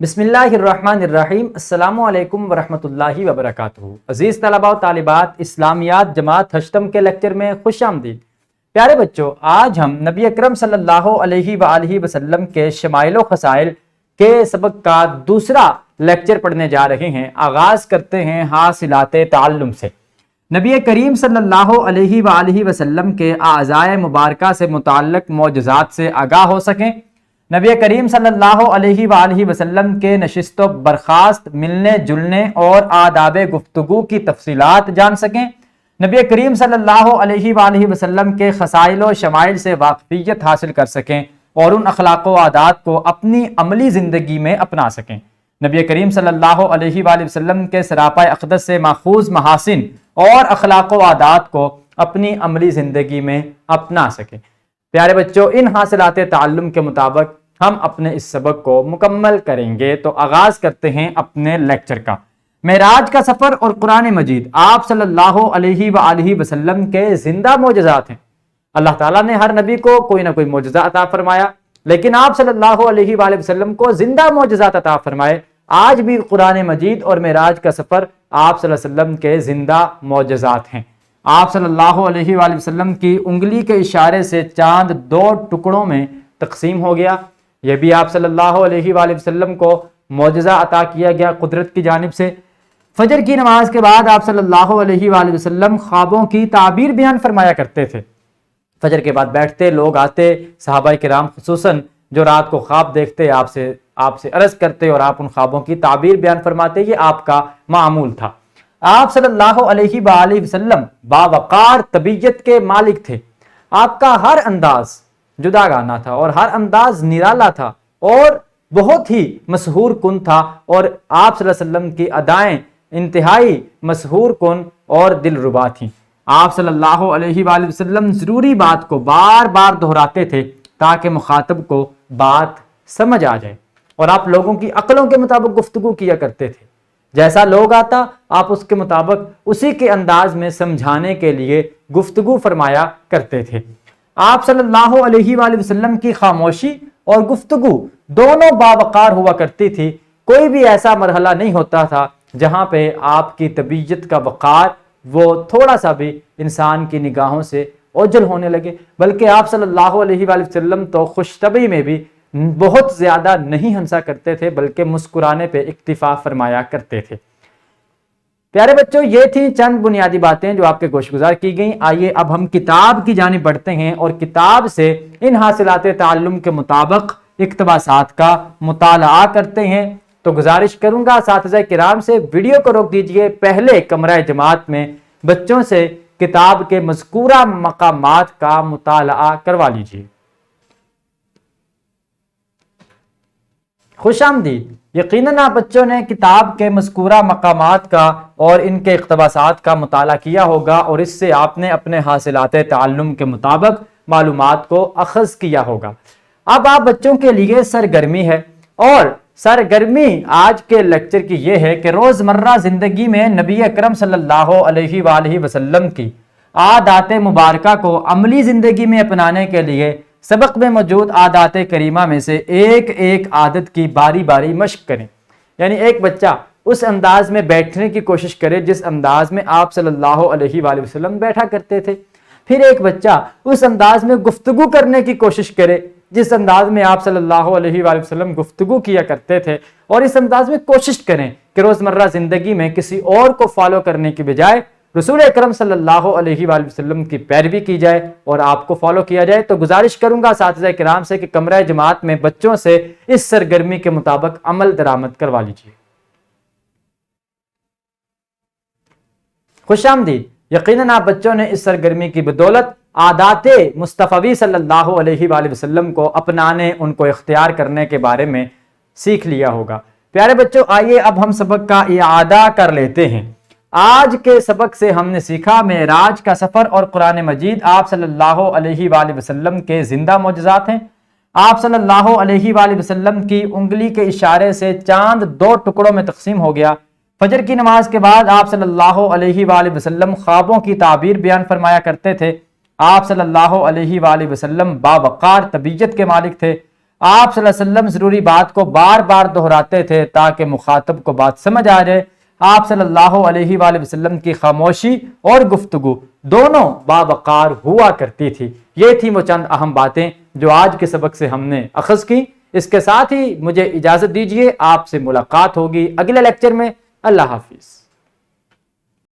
بسم اللہ الرحمن الرحیم۔ السلام علیکم ورحمۃ اللہ وبرکاتہ۔ عزیز طلباء و طالبات، اسلامیات جماعت ہشتم کے لیکچر میں خوش آمدید۔ پیارے بچوں، آج ہم نبی اکرم صلی اللہ علیہ وآلہ وسلم کے شمائل و خصائل کے سبق کا دوسرا لیکچر پڑھنے جا رہے ہیں۔ آغاز کرتے ہیں حاصلات تعلم سے۔ نبی کریم صلی اللہ علیہ وآلہ وسلم کے اعضائے مبارکہ سے متعلق معجزات سے آگاہ ہو سکیں، نبی کریم صلی اللہ علیہ وآلہ وسلم کے نشست و برخاست، ملنے جلنے اور آداب گفتگو کی تفصیلات جان سکیں، نبی کریم صلی اللہ علیہ وآلہ وسلم کے خصائل و شمائل سے واقفیت حاصل کر سکیں اور ان اخلاق و عادات کو اپنی عملی زندگی میں اپنا سکیں، نبی کریم صلی اللہ علیہ وآلہ وسلم کے سراپا اقدس سے ماخوذ محاسن اور اخلاق و عادات کو اپنی عملی زندگی میں اپنا سکیں۔ پیارے بچوں، ان حاصلات تعلم کے مطابق ہم اپنے اس سبق کو مکمل کریں گے۔ تو آغاز کرتے ہیں اپنے لیکچر کا۔ معراج کا سفر اور قرآن مجید آپ صلی اللہ علیہ وآلہ وسلم کے زندہ معجزات ہیں۔ اللہ تعالیٰ نے ہر نبی کو کوئی نہ کوئی معجزہ عطا فرمایا، لیکن آپ صلی اللہ علیہ وآلہ وسلم کو زندہ معجزات عطا فرمائے۔ آج بھی قرآن مجید اور معراج کا سفر آپ صلی اللہ علیہ وسلم کے زندہ معجزات ہیں۔ آپ صلی اللہ علیہ وآلہ وسلم کی انگلی کے اشارے سے چاند دو ٹکڑوں میں تقسیم ہو گیا، یہ بھی آپ صلی اللہ علیہ وآلہ وسلم کو معجزہ عطا کیا گیا قدرت کی جانب سے۔ فجر کی نماز کے بعد آپ صلی اللہ علیہ وآلہ وسلم خوابوں کی تعبیر بیان فرمایا کرتے تھے۔ فجر کے بعد بیٹھتے، لوگ آتے، صحابہ کرام خصوصاً جو رات کو خواب دیکھتے آپ سے عرض کرتے اور آپ ان خوابوں کی تعبیر بیان فرماتے، یہ آپ کا معمول تھا۔ آپ صلی اللہ علیہ وآلہ وسلم باوقار طبیعت کے مالک تھے۔ آپ کا ہر انداز جدا گانا تھا اور ہر انداز نرالا تھا اور بہت ہی مسحور کن تھا، اور آپ صلی اللہ علیہ وسلم کی ادائیں انتہائی مسحور کن اور دل ربا تھیں۔ آپ صلی اللہ علیہ وآلہ وسلم ضروری بات کو بار بار دہراتے تھے تاکہ مخاطب کو بات سمجھ آ جائے، اور آپ لوگوں کی عقلوں کے مطابق گفتگو کیا کرتے تھے۔ جیسا لوگ آتا آپ اس کے مطابق اسی کے انداز میں سمجھانے کے لیے گفتگو فرمایا کرتے تھے۔ آپ صلی اللہ علیہ وآلہ وسلم کی خاموشی اور گفتگو دونوں باوقار ہوا کرتی تھی۔ کوئی بھی ایسا مرحلہ نہیں ہوتا تھا جہاں پہ آپ کی طبیعت کا وقار وہ تھوڑا سا بھی انسان کی نگاہوں سے اوجھل ہونے لگے، بلکہ آپ صلی اللہ علیہ وآلہ وسلم تو خوش طبعی میں بھی بہت زیادہ نہیں ہنسا کرتے تھے، بلکہ مسکرانے پہ اکتفا فرمایا کرتے تھے۔ پیارے بچوں، یہ تھی چند بنیادی باتیں جو آپ کے گوش گزار کی گئیں۔ آئیے اب ہم کتاب کی جانب بڑھتے ہیں اور کتاب سے ان حاصلات تعلم کے مطابق اقتباسات کا مطالعہ کرتے ہیں۔ تو گزارش کروں گا اساتذہ کرام سے، ویڈیو کو روک دیجئے، پہلے کمرہ جماعت میں بچوں سے کتاب کے مذکورہ مقامات کا مطالعہ کروا لیجئے۔ خوش آمدید۔ یقیناً آپ بچوں نے کتاب کے مذکورہ مقامات کا اور ان کے اقتباسات کا مطالعہ کیا ہوگا، اور اس سے آپ نے اپنے حاصلات تعلم کے مطابق معلومات کو اخذ کیا ہوگا۔ اب آپ بچوں کے لیے سرگرمی ہے، اور سرگرمی آج کے لیکچر کی یہ ہے کہ روزمرہ زندگی میں نبی اکرم صلی اللہ علیہ وآلہ وسلم کی عادات مبارکہ کو عملی زندگی میں اپنانے کے لیے سبق میں موجود عادات کریمہ میں سے ایک ایک عادت کی باری باری مشق کریں۔ یعنی ایک بچہ اس انداز میں بیٹھنے کی کوشش کرے جس انداز میں آپ صلی اللہ علیہ وآلہ وسلم بیٹھا کرتے تھے، پھر ایک بچہ اس انداز میں گفتگو کرنے کی کوشش کرے جس انداز میں آپ صلی اللہ علیہ وآلہ وسلم گفتگو کیا کرتے تھے، اور اس انداز میں کوشش کریں کہ روزمرہ زندگی میں کسی اور کو فالو کرنے کی بجائے رسول اکرم صلی اللہ علیہ وآلہ وسلم کی پیروی کی جائے اور آپ کو فالو کیا جائے۔ تو گزارش کروں گا اساتذہ کرام سے کہ کمرہ جماعت میں بچوں سے اس سرگرمی کے مطابق عمل درآمد کروا لیجیے۔ خوش آمدید۔ یقیناً آپ بچوں نے اس سرگرمی کی بدولت عادات مصطفی صلی اللہ علیہ وآلہ وسلم کو اپنانے، ان کو اختیار کرنے کے بارے میں سیکھ لیا ہوگا۔ پیارے بچوں، آئیے اب ہم سبق کا اعادہ کر لیتے ہیں۔ آج کے سبق سے ہم نے سیکھا معراج کا سفر اور قرآن مجید آپ صلی اللہ علیہ وآلہ وسلم کے زندہ معجزات ہیں۔ آپ صلی اللہ علیہ وآلہ وسلم کی انگلی کے اشارے سے چاند دو ٹکڑوں میں تقسیم ہو گیا۔ فجر کی نماز کے بعد آپ صلی اللہ علیہ وآلہ وسلم خوابوں کی تعبیر بیان فرمایا کرتے تھے۔ آپ صلی اللہ علیہ وآلہ وسلم باوقار طبیعت کے مالک تھے۔ آپ صلی اللہ علیہ وسلم ضروری بات کو بار بار دہراتے تھے تاکہ مخاطب کو بات سمجھ آ جائے۔ آپ صلی اللہ علیہ وآلہ وسلم کی خاموشی اور گفتگو دونوں باوقار ہوا کرتی تھی۔ یہ تھی وہ چند اہم باتیں جو آج کے سبق سے ہم نے اخذ کی۔ اس کے ساتھ ہی مجھے اجازت دیجیے، آپ سے ملاقات ہوگی اگلے لیکچر میں۔ اللہ حافظ۔